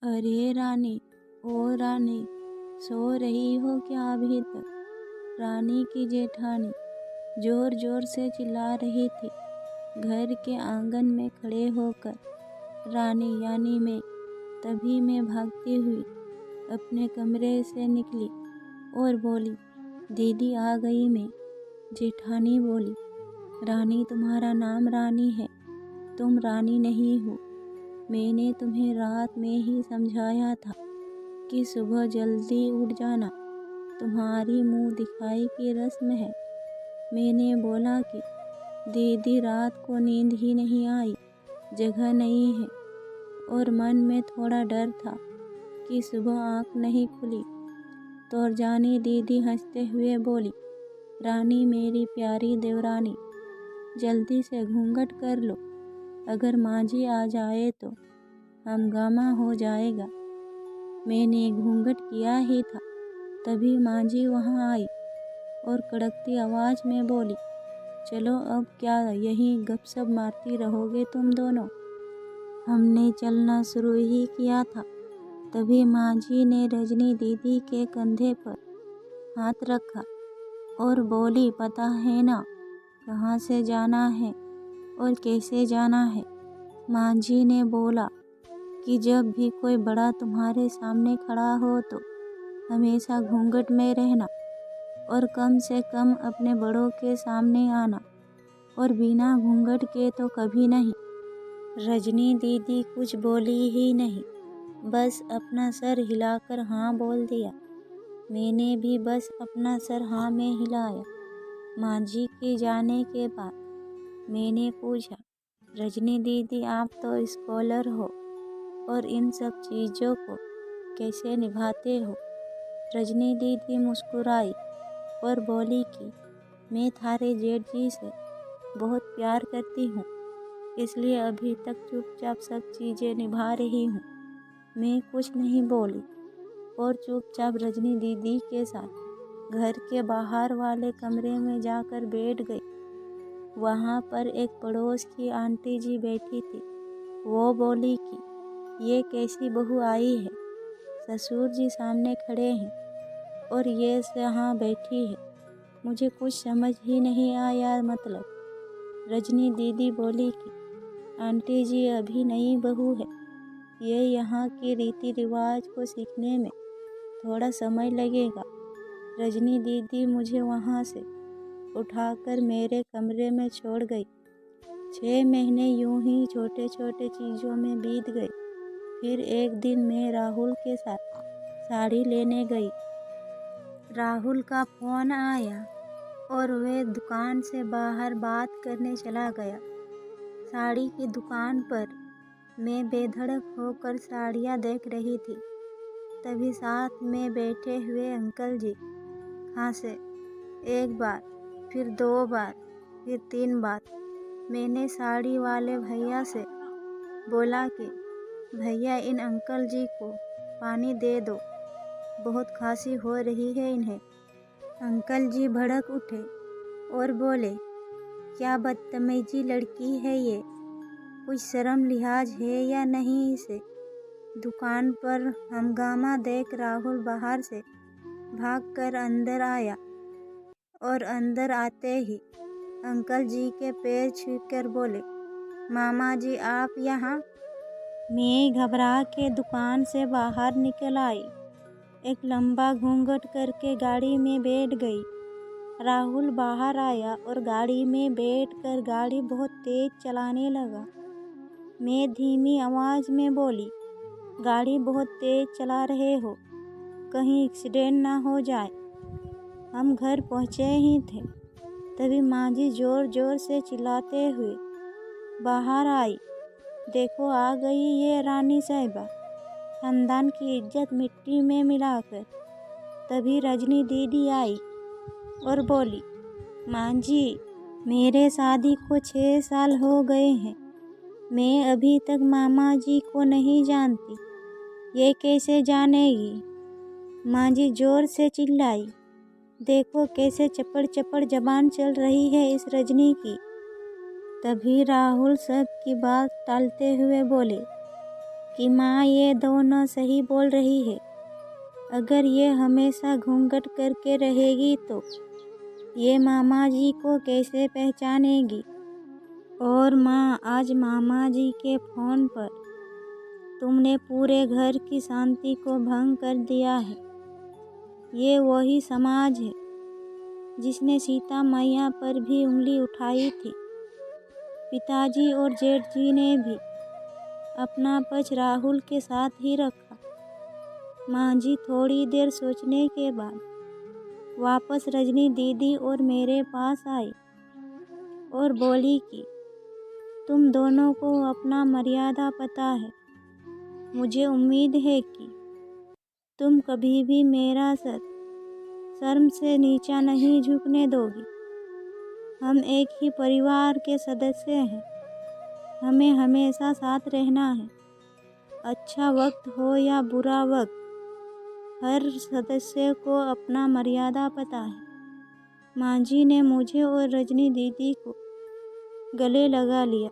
अरे रानी, ओ रानी, सो रही हो क्या अभी तक? रानी की जेठानी जोर जोर से चिल्ला रही थी। घर के आंगन में खड़े होकर रानी यानी तभी मैं भागती हुई अपने कमरे से निकली और बोली, दीदी आ गई मैं। जेठानी बोली, रानी तुम्हारा नाम रानी है, तुम रानी नहीं हो। मैंने तुम्हें रात में ही समझाया था कि सुबह जल्दी उठ जाना, तुम्हारी मुंह दिखाई की रस्म है। मैंने बोला कि दीदी रात को नींद ही नहीं आई, जगह नहीं है, और मन में थोड़ा डर था कि सुबह आँख नहीं खुली। तो जानी दीदी हंसते हुए बोली, रानी मेरी प्यारी देवरानी, जल्दी से घूंघट कर लो, अगर मांझी आ जाए तो हंगामा हो जाएगा। मैंने घूंघट किया ही था, तभी मांझी वहाँ आई और कड़कती आवाज़ में बोली, चलो अब क्या यहीं गपशप मारती रहोगे तुम दोनों? हमने चलना शुरू ही किया था, तभी मांझी ने रजनी दीदी के कंधे पर हाथ रखा और बोली, पता है ना कहाँ से जाना है और कैसे जाना है? मांझी ने बोला कि जब भी कोई बड़ा तुम्हारे सामने खड़ा हो तो हमेशा घूंघट में रहना और कम से कम अपने बड़ों के सामने आना, और बिना घूंघट के तो कभी नहीं। रजनी दीदी कुछ बोली ही नहीं, बस अपना सर हिलाकर हाँ बोल दिया। मैंने भी बस अपना सर हाँ में हिलाया। मांझी के जाने के बाद मैंने पूछा, रजनी दीदी आप तो स्कॉलर हो और इन सब चीज़ों को कैसे निभाते हो? रजनी दीदी मुस्कुराई और बोली कि मैं थारे जेठ जी से बहुत प्यार करती हूँ, इसलिए अभी तक चुपचाप सब चीज़ें निभा रही हूँ। मैं कुछ नहीं बोली और चुपचाप रजनी दीदी के साथ घर के बाहर वाले कमरे में जाकर बैठ गई। वहाँ पर एक पड़ोस की आंटी जी बैठी थी। वो बोली कि ये कैसी बहू आई है, ससुर जी सामने खड़े हैं और ये यहाँ बैठी है, मुझे कुछ समझ ही नहीं आया। मतलब रजनी दीदी बोली कि आंटी जी अभी नई बहू है, ये यहाँ के रीति रिवाज को सीखने में थोड़ा समय लगेगा। रजनी दीदी मुझे वहाँ से उठाकर मेरे कमरे में छोड़ गई। 6 महीने यूं ही छोटे छोटे चीज़ों में बीत गए। फिर एक दिन मैं राहुल के साथ साड़ी लेने गई। राहुल का फ़ोन आया और वे दुकान से बाहर बात करने चला गया। साड़ी की दुकान पर मैं बेधड़क होकर साड़ियाँ देख रही थी। तभी साथ में बैठे हुए अंकल जी खांसे। एक बार, फिर 2 बार, फिर 3 बार। मैंने साड़ी वाले भैया से बोला कि भैया इन अंकल जी को पानी दे दो, बहुत खांसी हो रही है इन्हें। अंकल जी भड़क उठे और बोले, क्या बदतमीजी लड़की है ये, कुछ शर्म लिहाज है या नहीं इसे? दुकान पर हंगामा देख राहुल बाहर से भागकर अंदर आया और अंदर आते ही अंकल जी के पैर छूकर बोले, मामा जी आप यहाँ? मैं घबरा के दुकान से बाहर निकल आई। एक लंबा घूंघट करके गाड़ी में बैठ गई। राहुल बाहर आया और गाड़ी में बैठकर गाड़ी बहुत तेज चलाने लगा। मैं धीमी आवाज़ में बोली, गाड़ी बहुत तेज चला रहे हो, कहीं एक्सीडेंट ना हो जाए। हम घर पहुँचे ही थे, तभी मांझी ज़ोर ज़ोर से चिल्लाते हुए बाहर आई, देखो आ गई ये रानी साहिबा, खानदान की इज्जत मिट्टी में मिलाकर। तभी रजनी दीदी आई और बोली, मांझी मेरे शादी को 6 साल हो गए हैं, मैं अभी तक मामा जी को नहीं जानती, ये कैसे जानेगी? मांझी जोर से चिल्लाई, देखो कैसे चपड़ चपड़ जबान चल रही है इस रजनी की। तभी राहुल सब की बात टालते हुए बोले, कि माँ ये दोनों सही बोल रही है। अगर ये हमेशा घूंघट करके रहेगी तो ये मामा जी को कैसे पहचानेगी। और माँ, आज मामा जी के फ़ोन पर तुमने पूरे घर की शांति को भंग कर दिया है। ये वही समाज है जिसने सीता मैया पर भी उंगली उठाई थी। पिताजी और जेठ जी ने भी अपना पक्ष राहुल के साथ ही रखा। माँ जी थोड़ी देर सोचने के बाद वापस रजनी दीदी और मेरे पास आई और बोली कि तुम दोनों को अपना मर्यादा पता है। मुझे उम्मीद है कि तुम कभी भी मेरा सर शर्म से नीचा नहीं झुकने दोगी। हम एक ही परिवार के सदस्य हैं। हमें हमेशा साथ रहना है। अच्छा वक्त हो या बुरा वक्त, हर सदस्य को अपना मर्यादा पता है। माँ जी ने मुझे और रजनी दीदी को गले लगा लिया।